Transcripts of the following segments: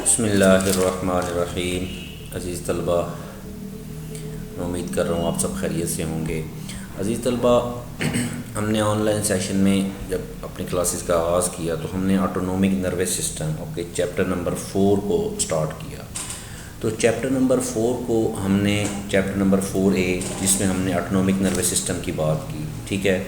बिस्मिल्लाहिर्रहमानिर्रहीम। अज़ीज़ तलबा, मैं उम्मीद कर रहा हूँ आप सब खैरियत से होंगे। अज़ीज़ तलबा, हमने ऑनलाइन सेशन में जब अपनी क्लासेस का आगाज़ किया तो हमने ऑटोनोमिक नर्वस सिस्टम के चैप्टर नंबर 4 को स्टार्ट किया। तो चैप्टर नंबर 4 को हमने चैप्टर नंबर 4A जिसमें हमने ऑटोनोमिक नर्वस सिस्टम की बात की। ठीक है,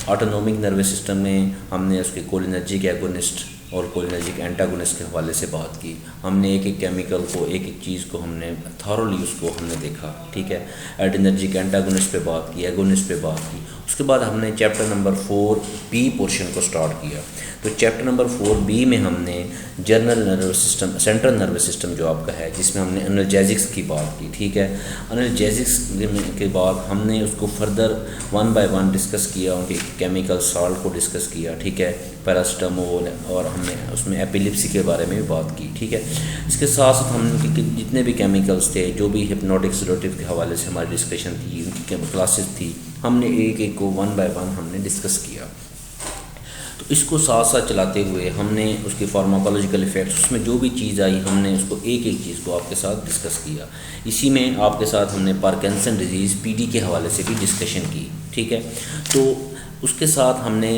ऑटोनोमिक नर्वस सिस्टम में हमने उसके कोलिनर्जिक एगोनिस्ट और कोलिनर्जिक एंटागोनिस्ट के हवाले से बात की। हमने एक एक केमिकल को, एक एक चीज़ को हमने थॉरली उसको हमने देखा। ठीक है, एडिनर्जिक एंटागोनिस्ट पे बात की, एगोनिस्ट पे बात की। उसके बाद हमने चैप्टर नंबर 4B पोर्शन को स्टार्ट किया। तो चैप्टर नंबर 4B में हमने journal nervous system, central nervous system जो आपका है, जिसमें हमने एनाल्जेसिक्स की बात की। ठीक है, एनाल्जेसिक्स के बाद हमने उसको फर्दर 1 बाय 1 डिस्कस किया, उनके केमिकल सॉल्ट को डिस्कस किया। ठीक है, पैरास्टामोल, और हमने उसमें एपिलिप्सी के बारे में भी बात की। ठीक है, इसके साथ साथ हमने जितने भी केमिकल्स थे, जो भी हिप्नोटिक सेडेटिव के हवाले से हमारी डिस्कशन थी, उनकी क्लासेस थी, हमने एक एक को 1 बाय 1 हमने डिस्कस किया। तो इसको साथ साथ चलाते हुए हमने उसके फार्माकोलॉजिकल इफ़ेक्ट्स, उसमें जो भी चीज़ आई हमने उसको एक एक चीज़ को आपके साथ डिस्कस किया। इसी में आपके साथ हमने पार्किंसन डिजीज़ PD के हवाले से भी डिस्कशन की। ठीक है, तो उसके साथ हमने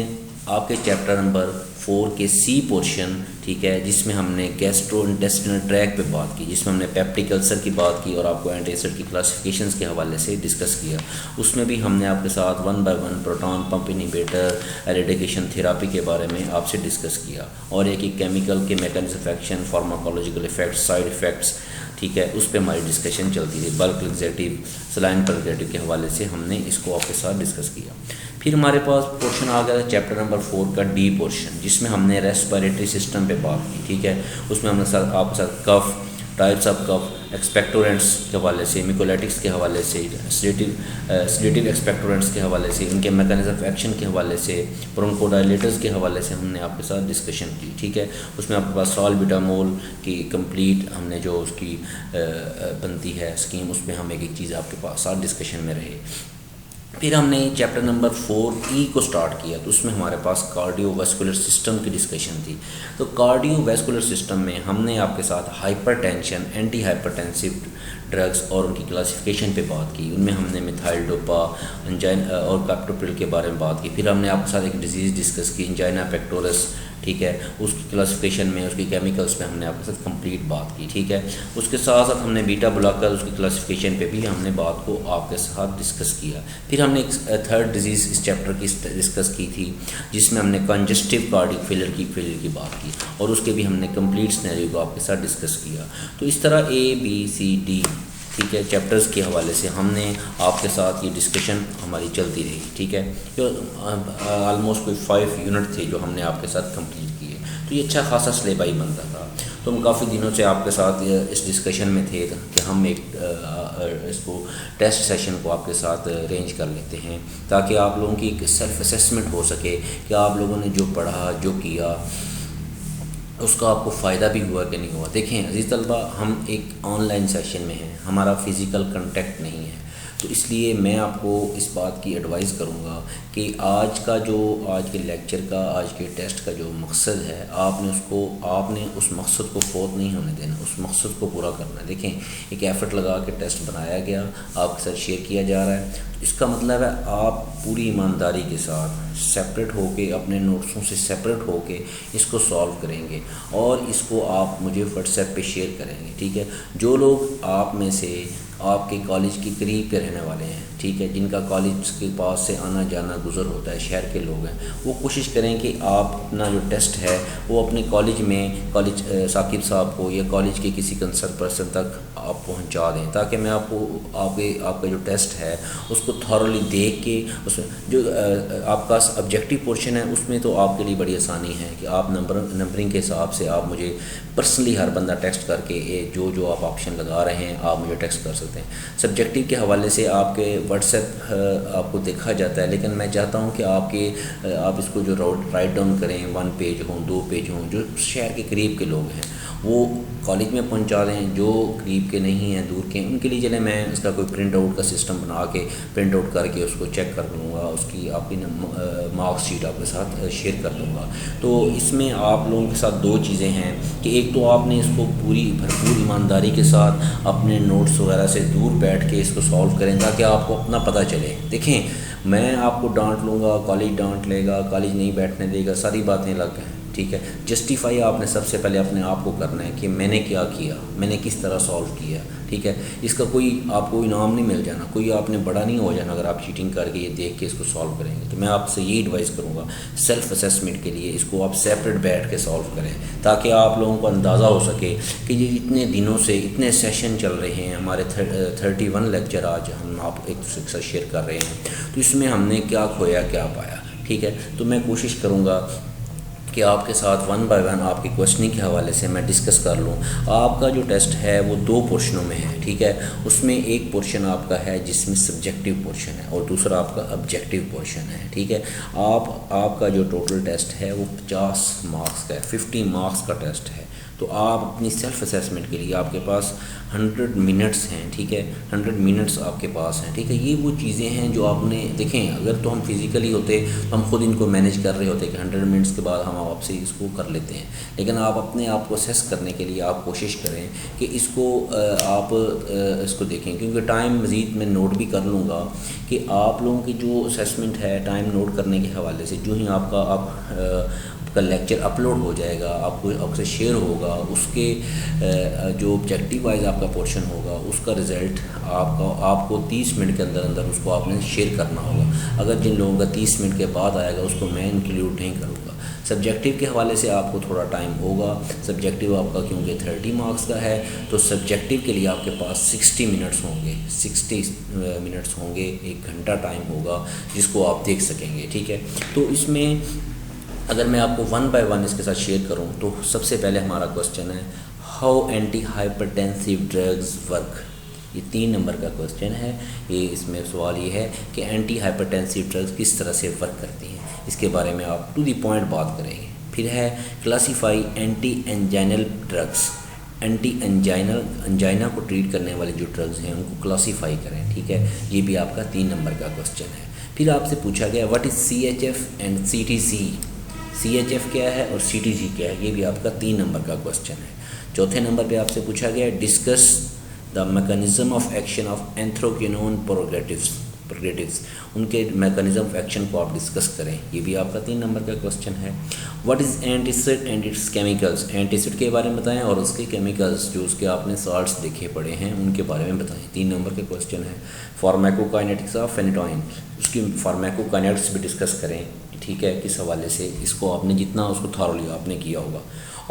आपके चैप्टर नंबर 4 के C पोर्शन, ठीक है, जिसमें हमने गैस्ट्रो इंटेस्टिनल ट्रैक पे बात की, जिसमें हमने पेप्टिक अल्सर की बात की और आपको एंटासिड की क्लासिफिकेशंस के हवाले से डिस्कस किया। उसमें भी हमने आपके साथ 1 by 1 proton pump inhibitor, eradication therapy के बारे में आपसे डिस्कस किया, और एक एक केमिकल के mechanism of action, pharmacological effects, side effects, ठीक है, उस पर हमारी डिस्कशन चलती रही। बल्क लग्जेटिव, सलाइन परगेटिव के हवाले से हमने इसको आपके साथ डिस्कस किया। फिर हमारे पास पोर्शन आ गया था चैप्टर नंबर 4 का D पोर्शन, जिसमें हमने रेस्पिरेटरी सिस्टम पे बात की। ठीक है, उसमें हमने आपके साथ कफ, टाइप्स ऑफ कफ, एक्सपेक्टोरेंट्स के हवाले से, मिकोलेटिक्स के हवाले से, सेडेटिव एक्सपेक्टोरेंट्स के हवाले से, इनके मैकेनिज्म ऑफ एक्शन के हवाले से, ब्रोंकोडायलेटर्स के हवाले से हमने आपके साथ डिस्कशन की। ठीक है, उसमें आपके पास सॉल्बिटामोल की कंप्लीट हमने जो उसकी बनती है स्कीम, उसमें हम एक एक चीज़ आपके पास साथ डिस्कशन में रहे। फिर हमने चैप्टर नंबर 4E को स्टार्ट किया। तो उसमें हमारे पास कार्डियोवास्कुलर सिस्टम की डिस्कशन थी। तो कार्डियोवास्कुलर सिस्टम में हमने आपके साथ हाइपरटेंशन, एंटी हाइपरटेंसिव ड्रग्स और उनकी क्लासिफिकेशन पे बात की। उनमें हमने मिथाइल डोपा, एंजाइन और कैप्टोप्रिल के बारे में बात की। फिर हमने आपके साथ एक डिजीज़ डिस्कस की, एंजाइना पेक्टोरस। ठीक है, उसकी क्लासिफिकेशन में, उसकी केमिकल्स पे हमने आपके साथ कंप्लीट बात की। ठीक है, उसके साथ साथ हमने बीटा ब्लॉकर, उसकी क्लासिफिकेशन पे भी हमने बात को आपके साथ डिस्कस किया। फिर हमने एक थर्ड डिजीज़ इस चैप्टर की डिस्कस की थी, जिसमें हमने कंजस्टिव कार्डियक फेलियर की बात की, और उसके भी हमने कंप्लीट सिनेरियो को आपके साथ डिस्कस किया। तो इस तरह ABCD, ठीक है, चैप्टर्स के हवाले से हमने आपके साथ ये डिस्कशन हमारी चलती रही। ठीक है, जो आलमोस्ट कोई 5 यूनिट थे जो हमने आपके साथ कंप्लीट किए। तो ये अच्छा खासा सिलेबस बनता था। तो हम काफ़ी दिनों से आपके साथ इस डिस्कशन में थे कि हम एक इसको टेस्ट सेशन को आपके साथ अरेंज कर लेते हैं, ताकि आप लोगों की एक सेल्फ असेसमेंट हो सके कि आप लोगों ने जो पढ़ा, जो किया, उसका आपको फ़ायदा भी हुआ कि नहीं हुआ। देखें अज़ीज़ तलबा, हम एक ऑनलाइन सेशन में हैं, हमारा फ़िज़िकल कांटेक्ट नहीं है। तो इसलिए मैं आपको इस बात की एडवाइस करूँगा कि आज के लेक्चर का, आज के टेस्ट का जो मकसद है, आपने उस मकसद को फ़ौत नहीं होने देना, उस मकसद को पूरा करना है। देखें, एक एफ़र्ट लगा के टेस्ट बनाया गया, आपके साथ शेयर किया जा रहा है। तो इसका मतलब है आप पूरी ईमानदारी के साथ सेपरेट होके, अपने नोट्सों से सेपरेट होके इसको सॉल्व करेंगे, और इसको आप मुझे व्हाट्सएप पे शेयर करेंगे। ठीक है, जो लोग आप में से आपके कॉलेज के करीब के रहने वाले हैं, ठीक है, जिनका कॉलेज के पास से आना जाना गुजर होता है, शहर के लोग हैं, वो कोशिश करें कि आप अपना जो टेस्ट है वो अपने कॉलेज में, साकिब साहब को या कॉलेज के किसी कंसर्न पर्सन तक आप पहुंचा दें, ताकि मैं आपका जो टेस्ट है उसको थॉरली देख के, उसमें जो आपका ऑब्जेक्टिव पोर्शन है उसमें तो आपके लिए बड़ी आसानी है कि आप नंबरिंग के हिसाब से आप मुझे पर्सनली हर बंदा टेक्स्ट करके जो आप ऑप्शन लगा रहे हैं आप मुझे टेक्स्ट कर सकते हैं। सब्जेक्टिव के हवाले से आपके व्हाट्सएप आपको देखा जाता है, लेकिन मैं चाहता हूं कि आप इसको जो राइट डाउन करें, 1 पेज हों, 2 पेज हों, जो शहर के करीब के लोग हैं वो कॉलेज में पहुंचा दें। जो करीब के नहीं हैं, दूर के, उनके लिए चले मैं उसका कोई प्रिंट आउट का सिस्टम बना के प्रिंट आउट करके उसको चेक कर लूँगा, उसकी आपकी मार्कशीट आपके साथ शेयर कर दूँगा। तो इसमें आप लोगों के साथ दो चीज़ें हैं कि एक तो आपने इसको पूरी भरपूर ईमानदारी के साथ अपने नोट्स वगैरह से दूर बैठ के इसको सॉल्व करें ताकि आपको अपना पता चले। देखें, मैं आपको डांट लूँगा, कॉलेज डांट लेगा, कॉलेज नहीं बैठने देगा, सारी बातें अलग हैं, ठीक है। जस्टिफाई आपने सबसे पहले अपने आप को करना है कि मैंने क्या किया, मैंने किस तरह सॉल्व किया, ठीक है। इसका कोई आपको इनाम नहीं मिल जाना, कोई आपने बड़ा नहीं हो जाना अगर आप चीटिंग करके ये देख के इसको सॉल्व करेंगे। तो मैं आपसे ये एडवाइस करूँगा, सेल्फ असेसमेंट के लिए इसको आप सेपरेट बैठ के सॉल्व करें ताकि आप लोगों को अंदाज़ा हो सके कि ये इतने दिनों से इतने सेशन चल रहे हैं हमारे 31 लेक्चर आज हम आप एक दूसरे के साथ शेयर कर रहे हैं, तो इसमें हमने क्या खोया क्या पाया, ठीक है। तो मैं कोशिश करूँगा कि आपके साथ वन बाय वन आपकी क्वेश्चनिंग के हवाले से मैं डिस्कस कर लूँ। आपका जो टेस्ट है वो 2 पोर्शनों में है, ठीक है। उसमें एक पोर्शन आपका है जिसमें सब्जेक्टिव पोर्शन है और दूसरा आपका ऑब्जेक्टिव पोर्शन है, ठीक है। आपका जो टोटल टेस्ट है वो 50 मार्क्स का है, 50 मार्क्स का टेस्ट है। तो आप अपनी सेल्फ असेसमेंट के लिए आपके पास 100 मिनट्स हैं, ठीक है। 100 मिनट्स आपके पास हैं, ठीक है। ये वो चीज़ें हैं जो आपने देखें, अगर तो हम फिज़िकली होते तो हम खुद इनको मैनेज कर रहे होते कि 100 मिनट्स के बाद हम आपसे इसको कर लेते हैं, लेकिन आप अपने आप को असेस करने के लिए आप कोशिश करें कि इसको आप इसको देखें, क्योंकि टाइम मज़ीद मैं नोट भी कर लूँगा कि आप लोगों की जो असेसमेंट है टाइम नोट करने के हवाले से जो ही आपका लेक्चर अपलोड हो जाएगा, आपको आपसे शेयर होगा, उसके जो ऑब्जेक्टिव वाइज आपका पोर्शन होगा उसका रिज़ल्ट आपको 30 मिनट के अंदर अंदर उसको आपने शेयर करना होगा। अगर जिन लोगों का 30 मिनट के बाद आएगा उसको मैं इंक्लूड नहीं करूँगा। सब्जेक्टिव के हवाले से आपको थोड़ा टाइम होगा। सब्जेक्टिव आपका क्योंकि 30 मार्क्स का है तो सब्जेक्टिव के लिए आपके पास 60 मिनट्स होंगे, 60 मिनट्स होंगे, 1 घंटा टाइम होगा जिसको आप देख सकेंगे, ठीक है। तो इसमें अगर मैं आपको वन बाय वन इसके साथ शेयर करूं तो सबसे पहले हमारा क्वेश्चन है how anti hypertensive drugs work. ये 3 नंबर का क्वेश्चन है। ये इसमें सवाल ये है कि एंटी हाइपरटेंसिव ड्रग्स किस तरह से वर्क करती हैं, इसके बारे में आप टू द पॉइंट बात करेंगे। फिर है classify anti anginal drugs, anti angina को ट्रीट करने वाले जो ड्रग्स हैं उनको क्लासीफाई करें, ठीक है। ये भी आपका 3 नंबर का क्वेश्चन है। फिर आपसे पूछा गया what is CHF and CTC, CHF क्या है और CTC क्या है, ये भी आपका 3 नंबर का क्वेश्चन है। चौथे नंबर पे आपसे पूछा गया discuss the mechanism of action of anthraquinone purgatives, उनके मैकेनिज्म ऑफ एक्शन को आप डिस्कस करें, ये भी आपका 3 नंबर का क्वेश्चन है। What is antacid and its chemicals, antacid के बारे में बताएं और उसके केमिकल्स जो उसके आपने साल्ट्स देखे पड़े हैं उनके बारे में बताएं, 3 नंबर का क्वेश्चन है। फार्माकोकाइनेटिक्स ऑफ फेनिटोइन, उसकी फार्माकोकाइनेटिक्स भी डिस्कस करें, ठीक है, किस हवाले से इसको आपने जितना उसको थॉरली आपने किया होगा।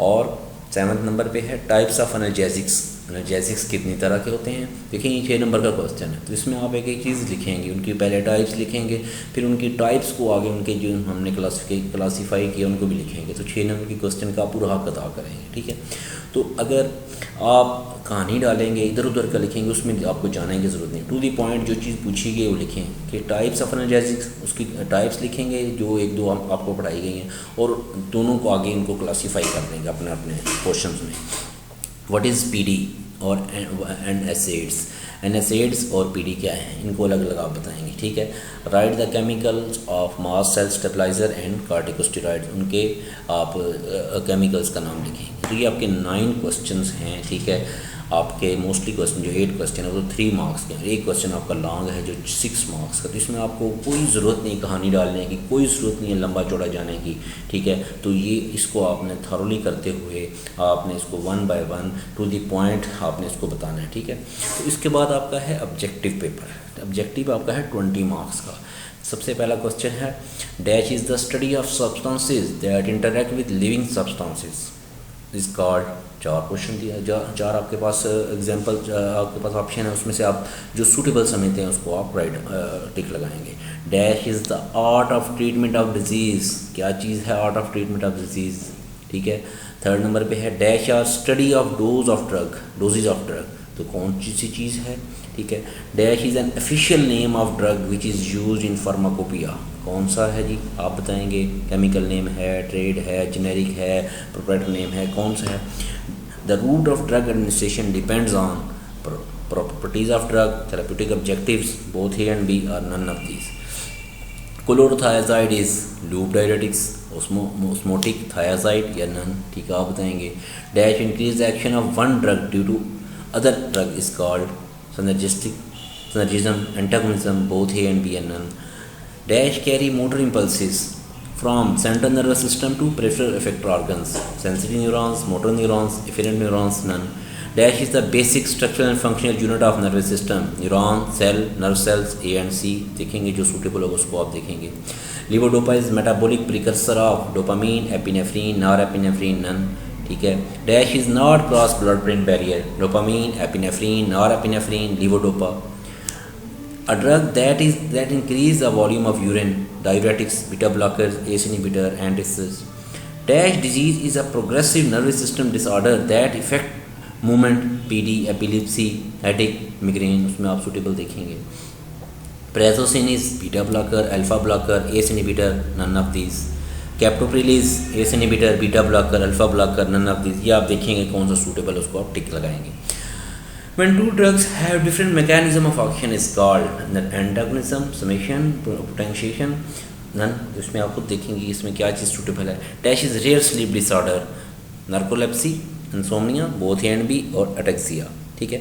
और 7 नंबर पे है टाइप्स ऑफ एनाल्जेसिक्स, एनाल्जेसिक्स कितनी तरह के होते हैं। देखिए ये 6 नंबर का क्वेश्चन है, तो इसमें आप एक एक चीज़ लिखेंगे, उनकी पहले टाइप्स लिखेंगे, फिर उनकी टाइप्स को आगे उनके जो हमने क्लासीफाई किया उनको भी लिखेंगे। तो 6 नंबर के क्वेश्चन का पूरा हक अदा करेंगे, ठीक है। तो अगर आप कहानी डालेंगे इधर उधर का लिखेंगे उसमें आपको जाने की ज़रूरत नहीं, टू दी पॉइंट जो चीज़ पूछी गई वो लिखें कि टाइप्स ऑफ एनाल्जेसिक्स, उसकी टाइप्स लिखेंगे जो 1-2 आपको पढ़ाई गई हैं और दोनों को आगे इनको क्लासीफाई कर देंगे अपने अपने क्वेश्चंस में। व्हाट इज़ PD और एनएसिड्स और PD क्या है, इनको अलग अलग आप बताएंगे, ठीक है। Write the chemicals of mast cell stabiliser and corticosteroids, उनके आप केमिकल्स का नाम लिखेंगे। तो ये आपके 9 क्वेश्चंस हैं, ठीक है। आपके मोस्टली क्वेश्चन जो 8 क्वेश्चन है वो 3 मार्क्स के हैं, एक क्वेश्चन आपका लॉन्ग है जो 6 मार्क्स का। तो इसमें आपको कोई ज़रूरत नहीं कहानी डालने की, कोई ज़रूरत नहीं है लंबा चौड़ा जाने की, ठीक है। तो ये इसको आपने थॉरली करते हुए आपने इसको 1 बाय 1 टू द पॉइंट आपने इसको बताना है, ठीक है। तो इसके बाद आपका है ऑब्जेक्टिव पेपर। ऑब्जेक्टिव आपका है 20 मार्क्स का। सबसे पहला क्वेश्चन है dash is the study of substances that interact with living substances is called. 4 question दिया, 4 आपके पास एग्जाम्पल आपके पास ऑप्शन है, उसमें से आप जो सूटेबल समझते हैं उसको आप राइट टिक लगाएंगे। Dash is the art of treatment of disease, क्या चीज़ है art of treatment of disease, ठीक है। 3rd नंबर पे है dash are study of doses of drug, तो कौन सी चीज़ है, ठीक है। Dash is an official name of drug which is used in pharmacopoeia, कौन सा है जी आप बताएंगे। केमिकल नेम है, ट्रेड है, जेनेरिक है, प्रोप्राइटर नेम है, कौन सा है। The route of drug administration depends on properties of drug, therapeutic objectives, both A and B or none of these. Chlorothiazide is loop diuretics, osmotic thiazide या none, ठीक है आप बताएंगे. Dash increase the action of one drug due to other drug is called synergism, antagonism, both A and B and none. Dash carry motor impulses from central nervous system to peripheral effector organs, sensory neurons, motor neurons, efferent neurons, none. Dash is the basic structural and functional unit of nervous system. Neuron, cell, nerve cells A and C देखेंगे, जो suitable होगा उसको आप देखेंगे. Levodopa is metabolic precursor of dopamine, epinephrine, norepinephrine, none. ठीक है. Dash is not cross blood brain barrier. Dopamine, epinephrine, norepinephrine, levodopa. A drug that increase the volume of urine, diuretics, beta blockers, ACE inhibitor, antacids. Dash disease is a progressive nervous system disorder that affect movement, PD, epilepsy, headache, migraine, उसमें आप suitable देखेंगे. Prazosin is beta blocker, alpha blocker, ACE inhibitor, none of these. Captopril is ACE inhibitor, beta blocker, alpha blocker, none of these. ये आप देखेंगे कौन सा suitable है, उसको आप टिक लगाएंगे. When two drugs have different mechanism of action is called antagonism, summation, potentiation, none. इसमें आप खुद देखेंगे इसमें क्या चीज़ सूटेबल है. Dash is rare sleep disorder, narcolepsy, insomnia, both A and B, और अटेक्सिया. ठीक है.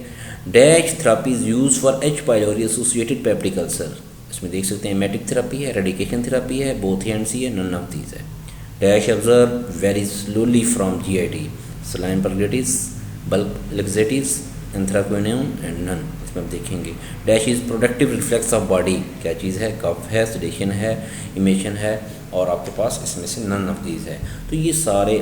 Dash therapy is use for H pylori associated peptic ulcer. इसमें देख सकते हैं मेटिक थेरापी है, रेडिकेशन थेरापी है, बोथ ए एंड सी है, नन ऑफ दीज है. Dash observe very slowly from GIT, saline purgatives, bulk laxatives, anthraquinone and none. इसमें आप देखेंगे. Dash is productive reflex of body, क्या चीज़ है, कफ है, सेडेशन है, इमेशन है, और आपके पास इसमें से नन ऑफ दीज है. तो ये सारे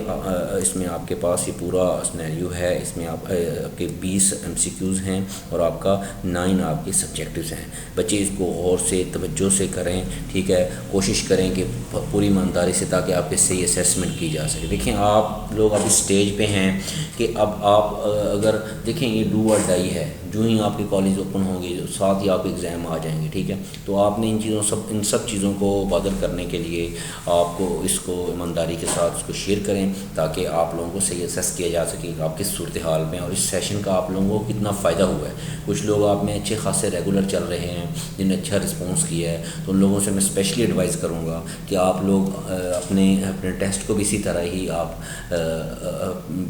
इसमें आपके पास ये पूरा सिनेरियो है. इसमें आपके 20 MCQs हैं और आपका 9 आपके सब्जेक्टिव्स हैं. बच्चे इसको गौर से तवज्जो से करें. ठीक है. कोशिश करें कि पूरी ईमानदारी से, ताकि आपके सही असेसमेंट की जा सके. देखें आप लोग अभी स्टेज पे हैं कि अब आप अगर देखें ये डू और डाई है. जो ही आपके कॉलेज ओपन होंगे साथ ही आपके एग्ज़ाम आ जाएंगे. ठीक है. तो आपने इन सब चीज़ों को बदल करने के लिए आपको इसको ईमानदारी के साथ इसको शेयर करें, ताकि आप लोगों को सही असेस किया जा सके कि आप किस सूरत हाल में, और इस सेशन का आप लोगों को कितना फ़ायदा हुआ है. कुछ लोग आप में अच्छे खासे रेगुलर चल रहे हैं जिन्हें अच्छा रिस्पॉन्स किया है, तो उन लोगों से मैं स्पेशली एडवाइस करूँगा कि आप लोग अपने टेस्ट को भी इसी तरह ही आप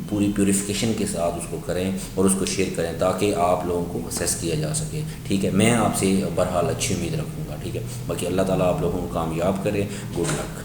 पूरी प्योरीफिकेशन के साथ उसको करें और उसको शेयर करें, ताकि आप लोगों को असेस किया जा सके. ठीक है. मैं आपसे बहरहाल अच्छी उम्मीद रखूँगा. ठीक है. बाकी अल्लाह ताला आप लोगों को कामयाब करे. Good luck.